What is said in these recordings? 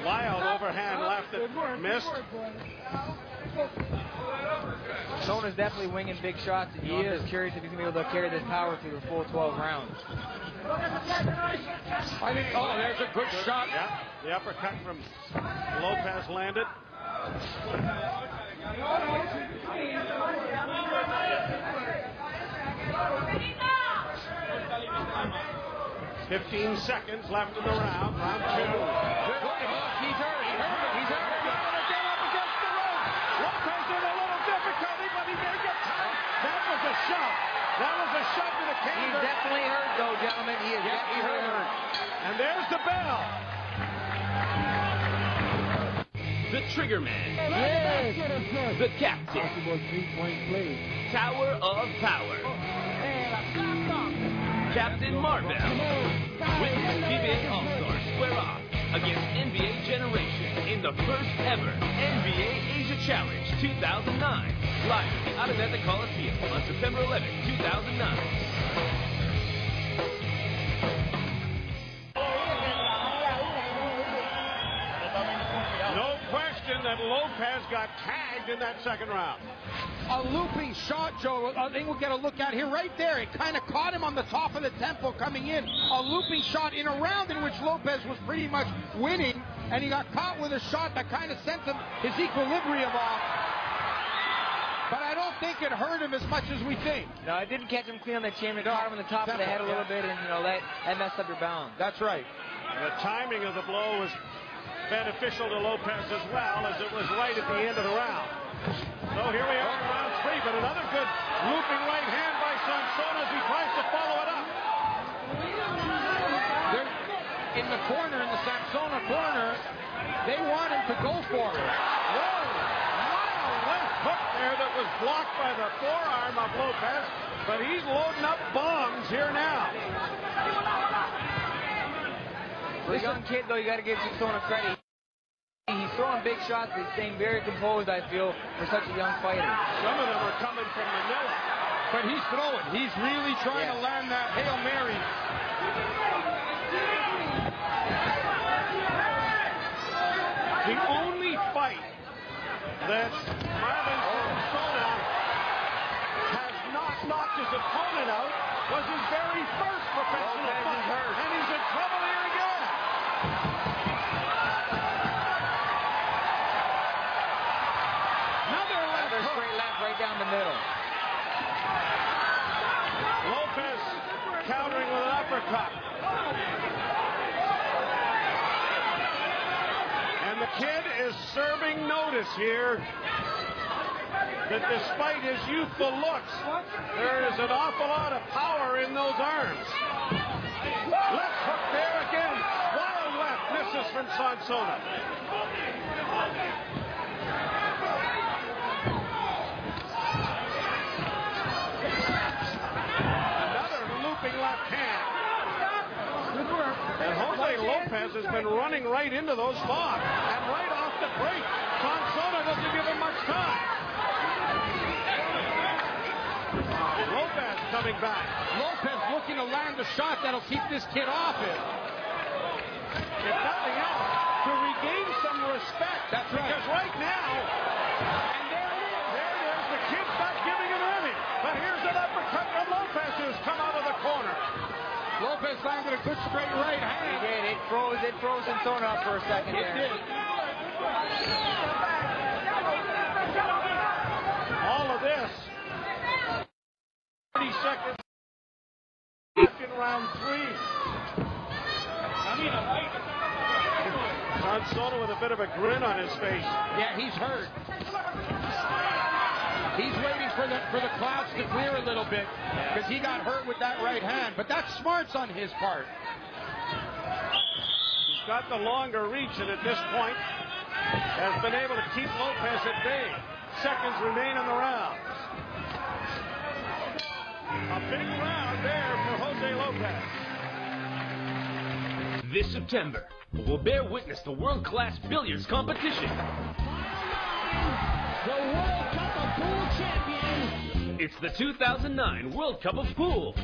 Wild overhand left that missed. Sona's definitely winging big shots, and I'm just curious if he's going to be able to carry this power through the full 12 rounds. I think, there's a good shot. Yeah, the uppercut from Lopez landed. 15 seconds left in the round. Round 2. He's hurt. He's hurt. Again up against the rope. Lopez in a little difficulty, but he may get tight. That was a shove. That was a shove to the canvas. He's definitely hurt, though, gentlemen. He is definitely hurt. And there's the bell. The trigger man. Yes. The captain. Possible 3-point play. Tower of power. Captain Marvel. Witness PBA All-Stars square off against NBA Generation in the first ever NBA Asia Challenge 2009. Live at the Alameda Coliseum on September 11, 2009. No question that Lopez got tagged in that second round. A looping shot, Joe. I think we'll get a look at here. Right there, it kind of caught him on the top of the tempo coming in. A looping shot in a round in which Lopez was pretty much winning, and he got caught with a shot that kind of sent him his equilibrium off. But I don't think it hurt him as much as we think. No, it didn't catch him clean on the chin. It caught him on the top of the head a little bit, and that messed up your balance. That's right. The timing of the blow was beneficial to Lopez as well, as it was right at the end of the round. So here we are in round 3, but another good looping right hand by Sansona as he tries to follow it up. They're in the corner, in the Sansona corner, they want him to go for it. Whoa! Wow! Left hook there that was blocked by the forearm of Lopez, but he's loading up bombs here now. For a young kid, though, you got to give Sansona credit. He's throwing big shots, but he's staying very composed, I feel, for such a young fighter. Some of them are coming from Manila. But he's throwing. He's really trying to land that Hail Mary. The only fight that Marvin Sansona has not knocked his opponent out was his very first professional fight. And he's in trouble here again. Another straight left right down the middle. Lopez countering with an uppercut. And the kid is serving notice here that despite his youthful looks, there is an awful lot of power in those arms. Left hook there again. Wild left misses from Sansona. Another looping left hand. And Jose Lopez has been running right into those spots. And right off the break, Sansona doesn't give him much time. Lopez coming back. Lopez looking to land a shot that'll keep this kid off it. If nothing else, to regain some respect. That's right. Because right now, and there it is, the kid's not giving him any. But here's an uppercut from Lopez who's come out of the corner. Lopez landed a good straight right hand. He did. It froze Sansona up for a second there. It did. All of this. 30 seconds left in round 3. Sansona with a bit of a grin on his face. Yeah, he's hurt. He's waiting for the clouds to clear a little bit because he got hurt with that right hand. But that's smarts on his part. He's got the longer reach, and at this point has been able to keep Lopez at bay. Seconds remain in the round. A big round there for Jose Lopez. This September, we'll bear witness to world-class billiards competition. The World Cup of Pool champion. It's the 2009 World Cup of Pool.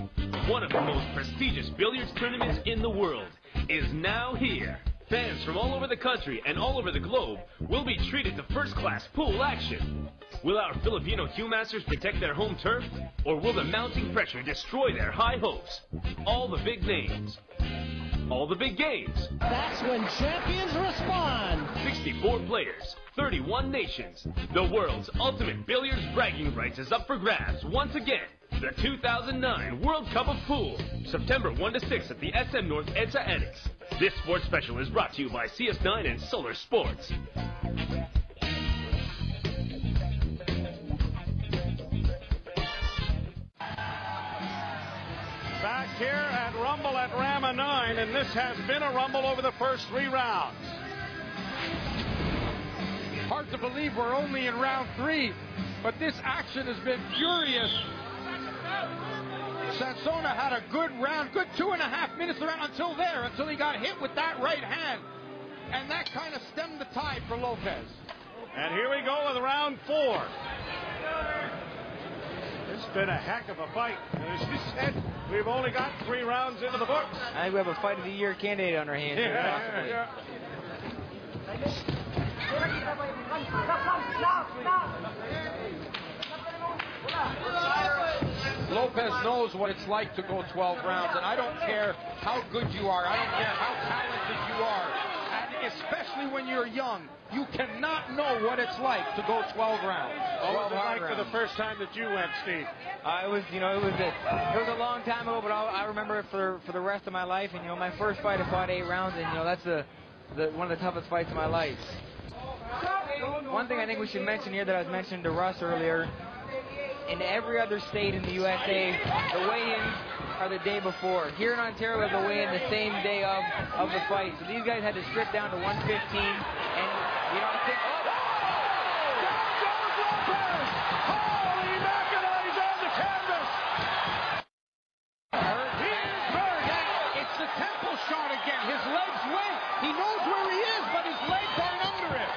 One of the most prestigious billiards tournaments in the world is now here. Fans from all over the country and all over the globe will be treated to first-class pool action. Will our Filipino Q-Masters protect their home turf, or will the mounting pressure destroy their high hopes? All the big names. All the big games. That's when champions respond. 64 players, 31 nations. The world's ultimate billiards bragging rights is up for grabs once again. The 2009 World Cup of Pool, September 1 to 6 at the SM North EDSA Annex. This sports special is brought to you by CS9 and Solar Sports. Back here at Rumble at Rama 9, and this has been a Rumble over the first 3 rounds. Hard to believe we're only in round 3, but this action has been furious. Sansona had a good round, good 2.5 minutes around until he got hit with that right hand. And that kind of stemmed the tide for Lopez. And here we go with round 4. It's been a heck of a fight. And as you said, we've only got 3 rounds into the books. I think we have a fight of the year candidate on our hands here, possibly. Lopez knows what it's like to go 12 rounds, and I don't care how good you are. I don't care how talented you are. And especially when you're young, you cannot know what it's like to go 12 rounds. What was it like for the first time that you went, Steve? It was a long time ago, but I remember it for the rest of my life. And my first fight, I fought 8 rounds, and that's one of the toughest fights of my life. One thing I think we should mention here that I was mentioning to Russ earlier, in every other state in the USA, the weigh-ins are the day before. Here in Ontario, we have the weigh-in the same day of the fight. So these guys had to strip down to 115, and I think. Holy mackerel, he's on the canvas! He is hurt. It's the temple shot again. His legs went. He knows where he is, but his legs aren't under it.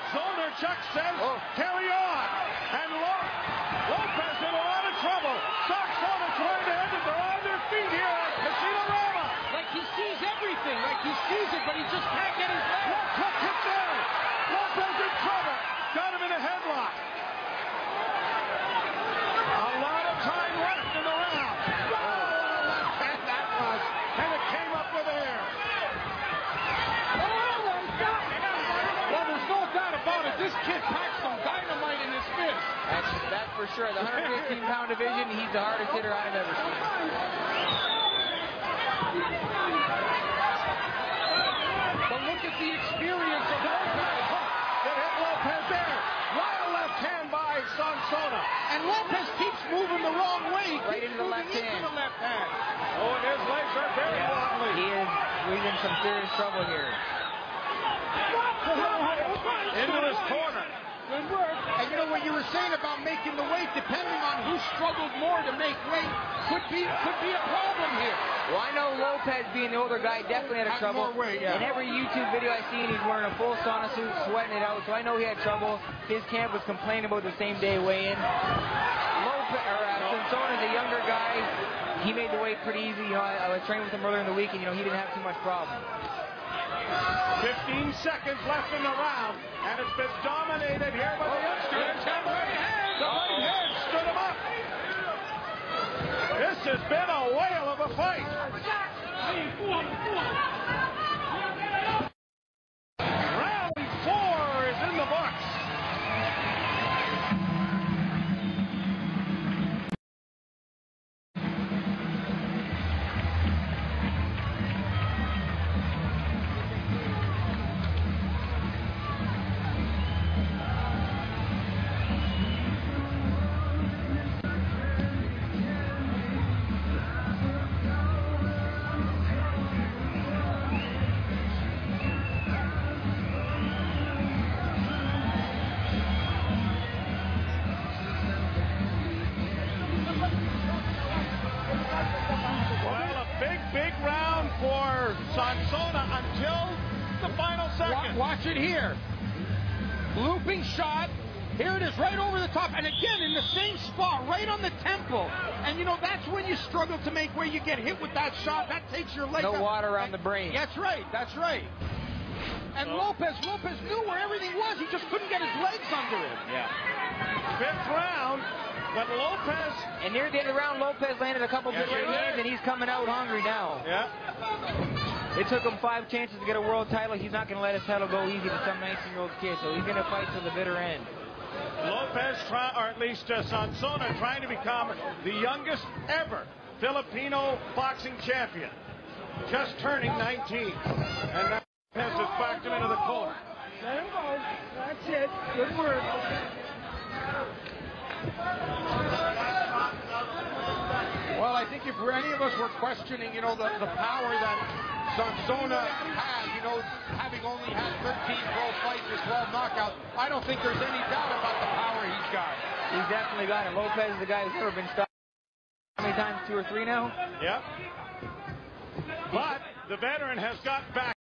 Zonarchuk says, carry on. And Lopez in a lot of trouble. Sansona trying to end it. They're on their feet here at Casino Rama. Like he sees everything. Like he sees it, but he just can't get his legs. Left hook hit there. Lopez in trouble. Got him in a headlock. A lot of time left in the round. Oh, left hand that was. And it came up with air. Well, there's no doubt about it. This kid packs some dynamite in his fist. That's for sure. The 115-pound division, he's the hardest hitter I've ever seen. But look at the experience of Lopez. That hit Lopez there. Wild left hand by Sansona. And Lopez keeps moving the wrong way. He Right keeps into the moving left hand. Into the left hand. Oh, and his legs are very wobbly. He's in some serious trouble here. Into his corner. Good work. And what you were saying about making the weight, depending on who struggled more to make weight, could be a problem here. Well, I know Lopez, being the older guy, definitely had Had trouble. more weight, yeah. In every YouTube video I seen, he's wearing a full sauna suit, sweating it out. So I know he had trouble. His camp was complaining about the same day weigh-in. Sansona's a younger guy. He made the weight pretty easy. I was training with him earlier in the week, and he didn't have too much problem. 15 seconds left in the round, and it's been dominated here by the youngsters. The right hand stood him up. This has been a whale of a fight. Round 4 is in the books. Sansona until the final second. Watch it here. Looping shot, Here it is, right over the top, and again in the same spot, right on the temple. And you know, that's when you struggle to make where you get hit with that shot. That takes your leg No up. water around the brain. That's right, that's right. And Lopez knew where everything was. He just couldn't get his legs under him. Yeah. Fifth round, but Lopez. And near the end of the round, Lopez landed a couple good right hands, and he's coming out hungry now. Yeah. It took him 5 chances to get a world title. He's not going to let his title go easy to some 19-year-old kid, so he's going to fight to the bitter end. Lopez, or at least Sansona, trying to become the youngest ever Filipino boxing champion. Just turning 19. And now Lopez has backed him into the corner. Let him go. That's it. Good work. Well, I think if any of us were questioning, you know, the power that Sansona has, you know, having only had 13 pro fights with 12 knockouts, I don't think there's any doubt about the power he's got. He's definitely got it. Lopez is the guy who's never been stopped. How many times? 2 or 3 now? Yep. But the veteran has got back.